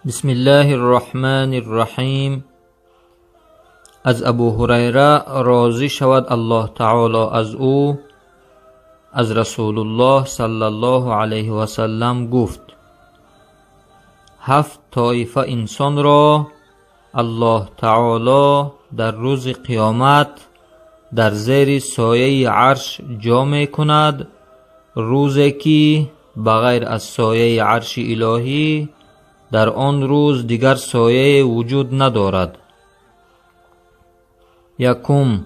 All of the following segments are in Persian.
بسم الله الرحمن الرحیم. از ابو هریره راضی شود الله تعالی از او، از رسول الله صلی الله علیه و سلم گفت: 7 طایفه انسان را الله تعالی در روز قیامت در زیر سایه عرش جا کند، روزی که بغیر از سایه عرش الهی در آن روز دیگر سایه وجود ندارد. یکم،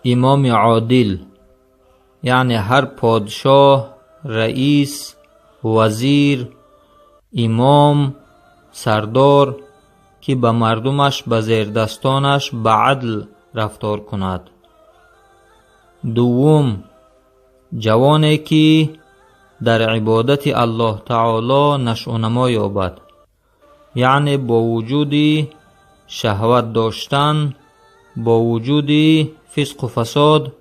امام عادل، یعنی هر پادشاه، رئیس، وزیر، امام، سردار که به مردمش به زیر دستانش به عدل رفتار کند. دوم، جوانی که در عبادت الله تعالی نشأ و نما یابد، یعنی با وجود شهوت داشتن، با وجود فسق و فساد،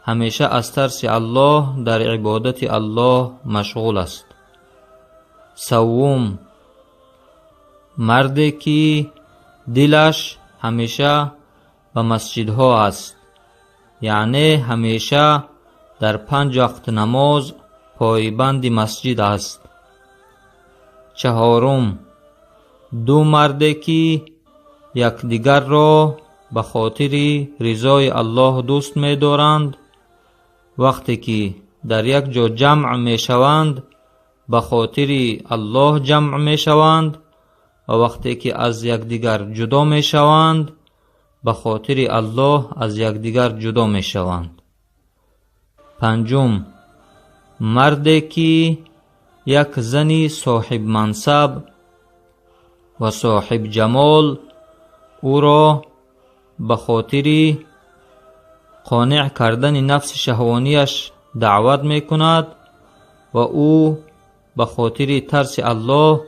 همیشه از ترس الله در عبادت الله مشغول است. سوم، مردی که دلش همیشه به مسجدها است، یعنی همیشه در 5 وقت نماز پایبند مسجد است. چهارم، 2 مردی که یکدیگر را به خاطر رضای الله دوست می دارند، وقتی که در یک جا جمع می شوند به خاطر الله جمع می شوند، و وقتی که از یکدیگر جدا می شوند به خاطر الله از یکدیگر جدا می شوند. پنجم، مردی که یک زنی صاحب منصب و صاحب جمال او را به خاطر قانع کردن نفس شهوانیش دعوت می کند و او به خاطر ترس الله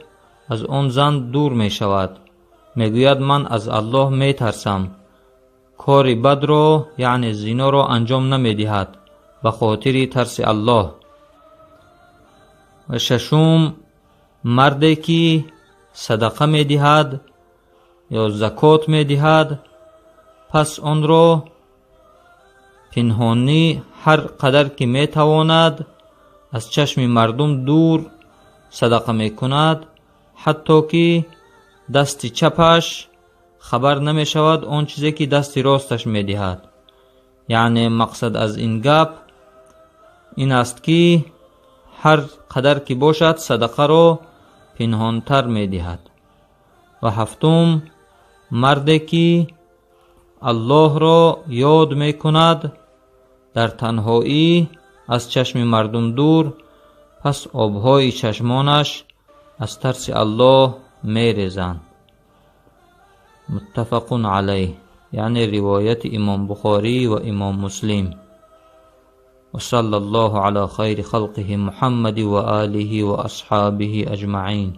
از آن زن دور می شود، می گوید من از الله می ترسم، کار بد را یعنی زنا را انجام نمی دهد به خاطر ترس الله. و ششم، مردی که صدقه می دهد یا زکات می دهد، پس آن را پنهانی هر قدر که می تواند از چشم مردم دور صدقه می کند، حتی که دست چپش خبر نمی شود آن چیزی که دست راستش می دهد. یعنی مقصد از این گپ این است که هر قدر که باشد صدقه را پنهانتر می دهد. و هفتم، مردی که الله را یاد می کند در تنهایی از چشم مردم دور، پس آبهای چشمانش از ترس الله می ریزند. متفق علیه، یعنی روایت امام بخاری و امام مسلم. و صلی الله علی خیر خلقه محمد و آله و اصحابه اجمعین.